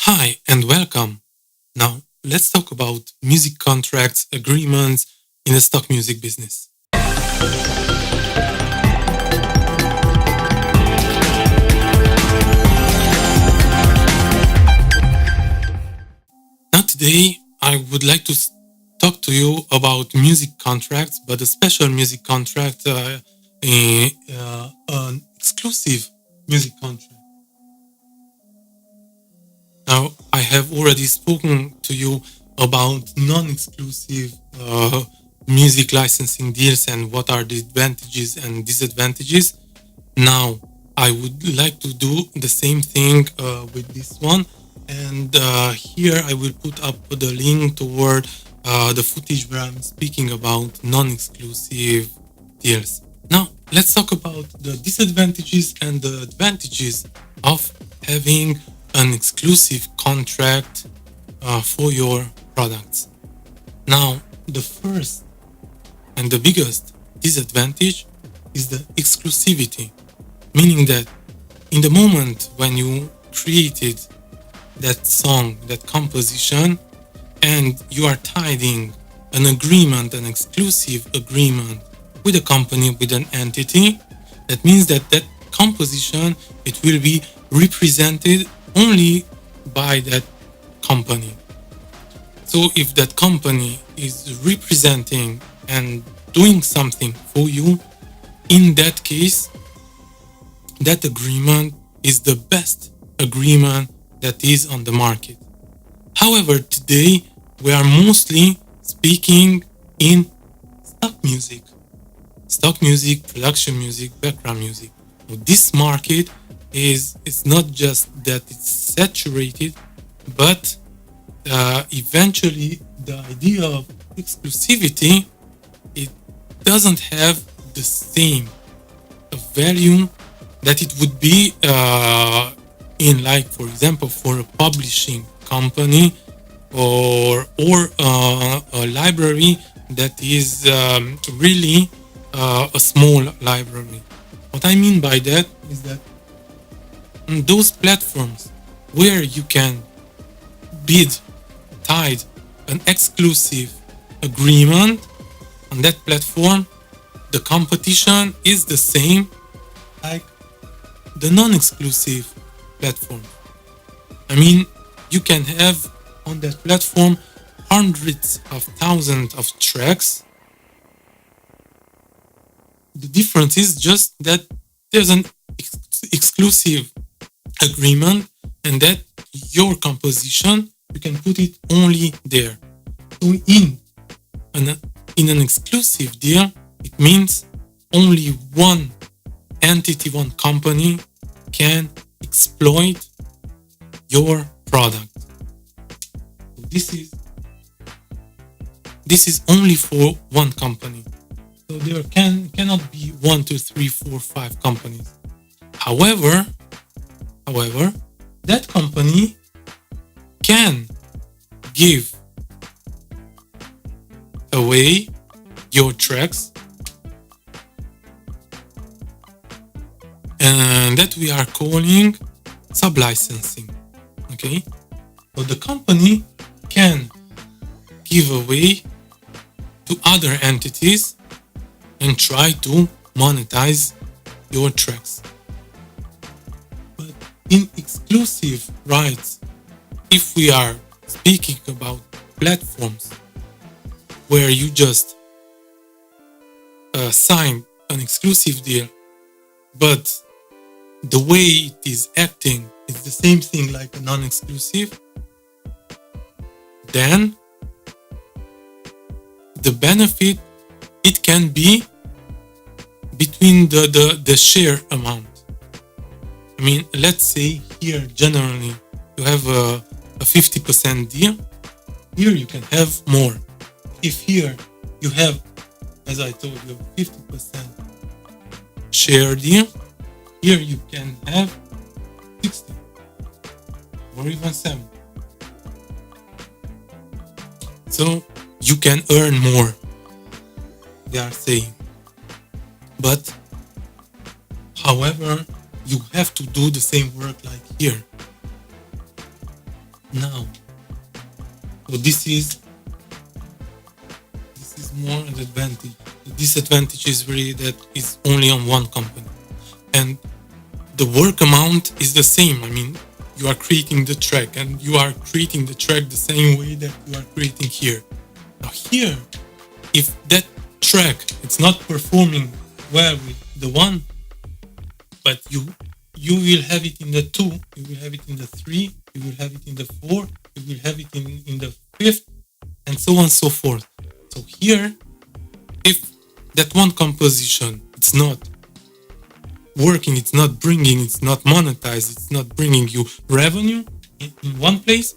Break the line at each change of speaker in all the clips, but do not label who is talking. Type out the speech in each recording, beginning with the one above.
Hi and welcome. Now, let's talk about music contracts, agreements in the stock music business. Now, today, I would like to talk to you about music contracts, but a special music contract, an exclusive music contract. Now, I have already spoken to you about non-exclusive music licensing deals and what are the advantages and disadvantages. Now, I would like to do the same thing with this one. And here I will put up the link toward the footage where I'm speaking about non-exclusive deals. Now, let's talk about the disadvantages and the advantages of having an exclusive contract for your products. Now, the first and the biggest disadvantage is the exclusivity, meaning that in the moment when you created that song, that composition, and you are tying an agreement, an exclusive agreement with a company, with an entity, that means that that composition, it will be represented only by that company. So if that company is representing and doing something for you, in that case, that agreement is the best agreement that is on the market. However, today we are mostly speaking in stock music, production music, background music. So this market it's not just that it's saturated, but eventually the idea of exclusivity, it doesn't have the same value that it would be in, like, for example, for a publishing company or a library that is really a small library. What I mean by that is that those platforms where you can tied an exclusive agreement on that platform, the competition is the same like the non-exclusive platform. I mean, you can have on that platform hundreds of thousands of tracks. The difference is just that there's an exclusive agreement and that your composition, you can put it only there. So in an exclusive deal, it means only one entity, one company can exploit your product. This is only for one company. So there cannot be 1, 2, 3, 4, 5 companies. However, that company can give away your tracks, and that we are calling sub-licensing. Okay, so the company can give away to other entities and try to monetize your tracks. But in exclusive rights, if we are speaking about platforms where you just sign an exclusive deal, but the way it is acting is the same thing like a non-exclusive, then the benefit, it can be between the share amount. I mean, let's say here generally you have a 50% deal. Here you can have more. If here you have, as I told you, 50% share deal, here you can have 60 or even 70. So you can earn more, they are saying. But however, you have to do the same work like here. now. So this is more an advantage. The disadvantage is really that it's only on one company, and the work amount is the same. I mean, you are creating the track, and you are creating the track the same way that you are creating here. Now here, if that track it's not performing well with the one, but you will have it in the 2, you will have it in the 3, you will have it in the 4, you will have it in the 5th, and so on and so forth. So here, if that one composition it's not working, it's not bringing, it's not monetized, it's not bringing you revenue in one place,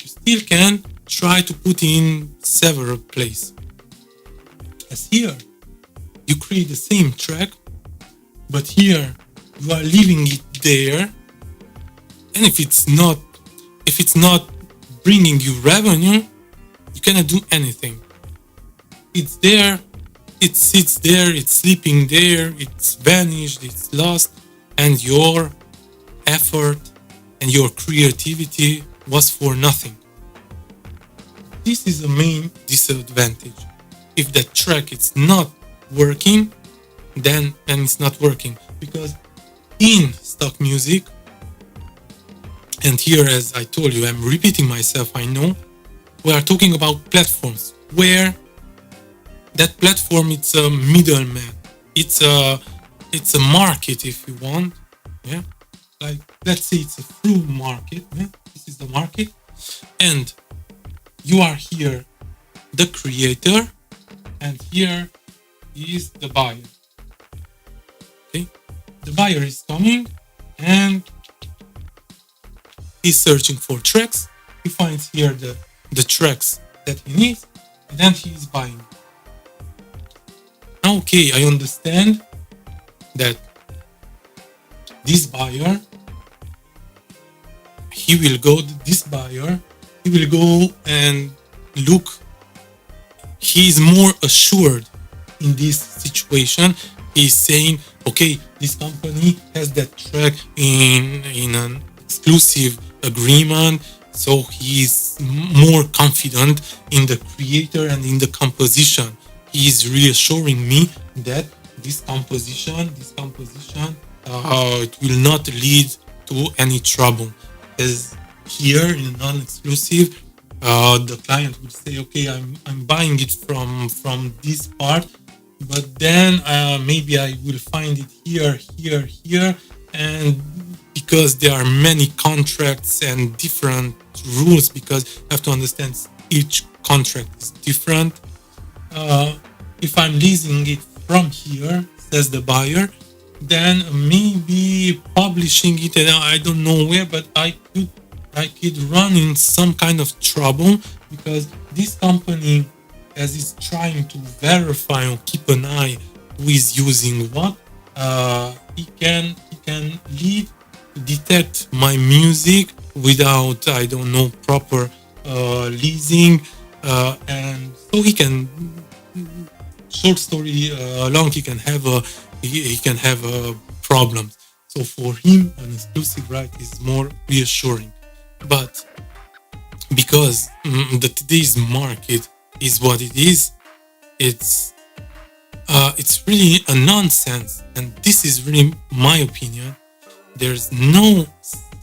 you still can try to put in several places. As here, you create the same track, but here you are leaving it there, and if it's not bringing you revenue, you cannot do anything. It's there, it sits there, it's sleeping there, it's vanished, it's lost, and your effort and your creativity was for nothing. This is the main disadvantage. If that track is not working, then it's not working. Because in Stockmusic, and here as I told you, I'm repeating myself, I know, we are talking about platforms where that platform it's a middleman. It's a market, if you want. Yeah, like let's say it's a fruit market. Yeah? This is the market, and you are here, the creator, and here is the buyer. Okay, the buyer is coming and he's searching for tracks. He finds here the tracks that he needs, and then he is buying. Okay, I understand that this buyer, he will go and look. He is more assured in this situation. He's saying, okay, this company has that track in an exclusive agreement, so he's more confident in the creator and in the composition. He is reassuring me that this composition, it will not lead to any trouble. As here in non-exclusive, the client will say, okay, I'm buying it from this part, but then maybe I will find it here, and because there are many contracts and different rules, because you have to understand each contract is different. If I'm leasing it from here, says the buyer, then maybe publishing it, and I don't know where, but I could run in some kind of trouble, because this company, as is trying to verify or keep an eye who is using what, he can lead to detect my music without, I don't know, proper leasing, and so he can, short story long, he can have problems. So for him, an exclusive right is more reassuring. But because today's market is what it is, it's really a nonsense, and this is really my opinion. There's no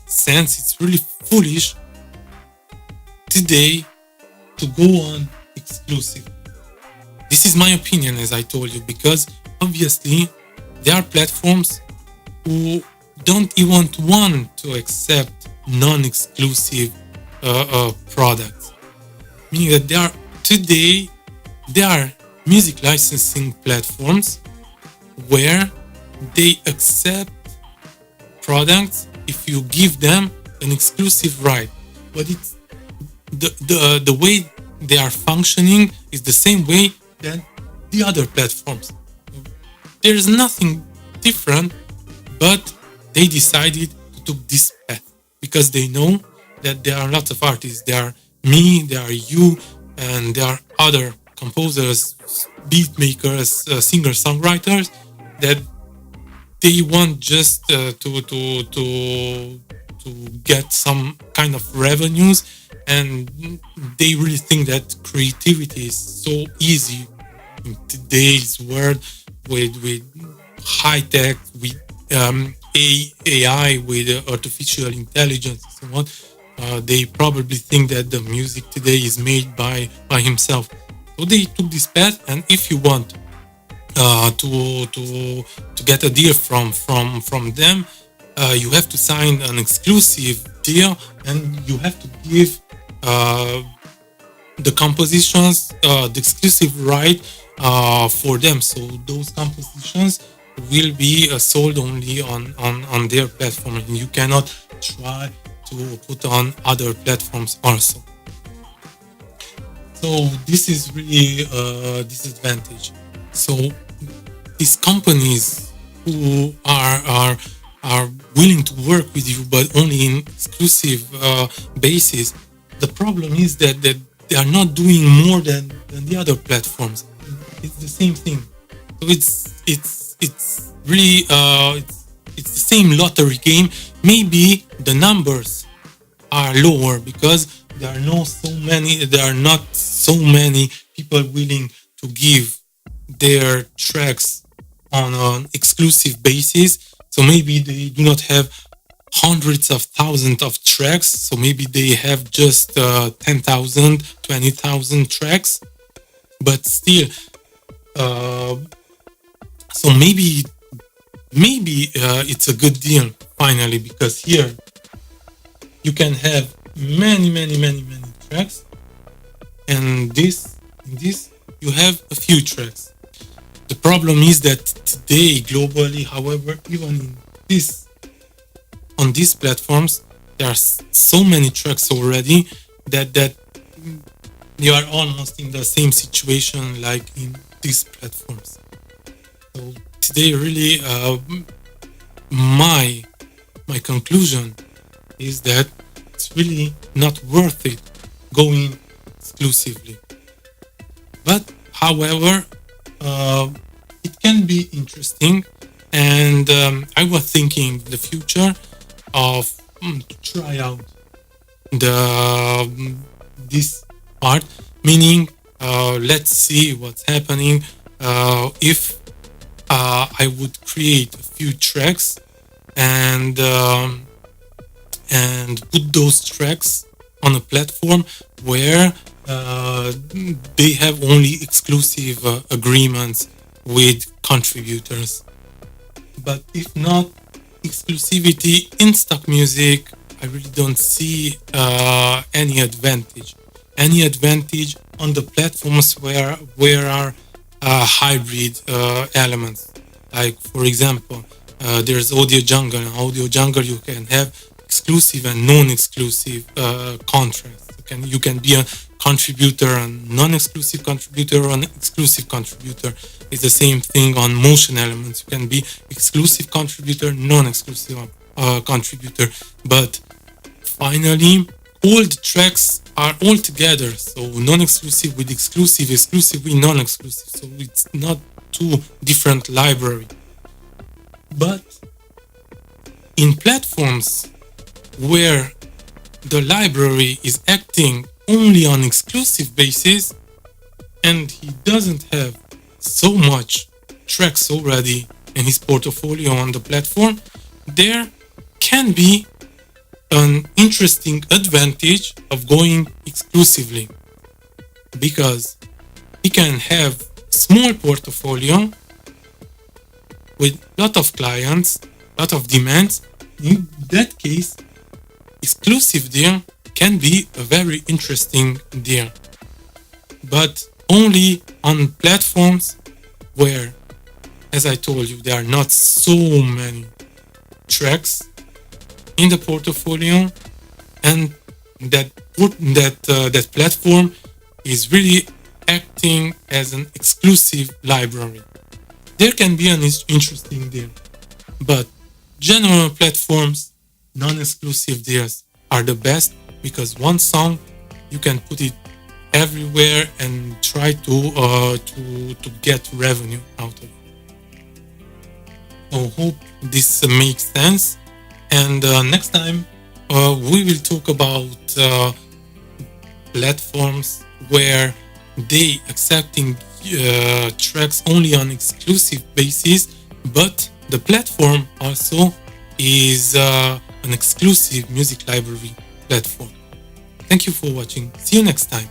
sense. It's really foolish today to go on exclusive. This is my opinion, as I told you, because obviously there are platforms who don't even want to accept non-exclusive products. Meaning that there are music licensing platforms where they accept products if you give them an exclusive right. But it's the way they are functioning is the same way than the other platforms. There's nothing different, but they decided to take this path because they know that there are lots of artists. There are me, there are you, and there are other composers, beat makers, singer-songwriters that they want just to to get some kind of revenues, and they really think that creativity is so easy in today's world with high tech, with AI, with artificial intelligence and so on. They probably think that the music today is made by himself. So they took this path, and if you want to get a deal from them, you have to sign an exclusive deal, and you have to give the compositions the exclusive right for them. So those compositions will be sold only on their platform, and you cannot try to put on other platforms also. So this is really a disadvantage. So these companies who are willing to work with you, but only in exclusive basis, the problem is that they are not doing more than the other platforms. It's the same thing. So it's really it's the same lottery game. Maybe the numbers are lower because there are not so many people willing to give their tracks on an exclusive basis. So maybe they do not have hundreds of thousands of tracks. So maybe they have just 10,000, 20,000 tracks. But still, so maybe it's a good deal finally, because here you can have many tracks, and this you have a few tracks. The problem is that today globally, however, even on these platforms, there are so many tracks already that you are almost in the same situation like in these platforms. So today, really, my conclusion is that it's really not worth it going exclusively. But however, it can be interesting, and I was thinking the future of to try out this part, meaning let's see what's happening if I would create a few tracks and put those tracks on a platform where they have only exclusive agreements with contributors. But if not exclusivity in Stockmusic, I really don't see any advantage. Any advantage on the platforms where are hybrid elements. Like, for example, there's Audio Jungle. In Audio Jungle, you can have exclusive and non-exclusive contracts. You can be a contributor, a non-exclusive contributor, or an exclusive contributor. It's the same thing on motion elements. You can be exclusive contributor, non-exclusive contributor. But finally, all the tracks are all together. So non-exclusive with exclusive, exclusive with non-exclusive. So it's not two different libraries. But in platforms where the library is acting only on exclusive basis, and he doesn't have so much tracks already in his portfolio on the platform, there can be an interesting advantage of going exclusively, because he can have small portfolio with lot of clients, lot of demands. In that case, exclusive deal can be a very interesting deal, but only on platforms where, as I told you, there are not so many tracks in the portfolio, and that platform is really acting as an exclusive library. There can be an interesting deal, but general platforms, non-exclusive deals are the best, because one song you can put it everywhere and try to get revenue out of it. So hope this makes sense. And next time We will talk about platforms where they accepting tracks only on exclusive basis, but the platform also is an exclusive music library platform. Thank you for watching. See you next time.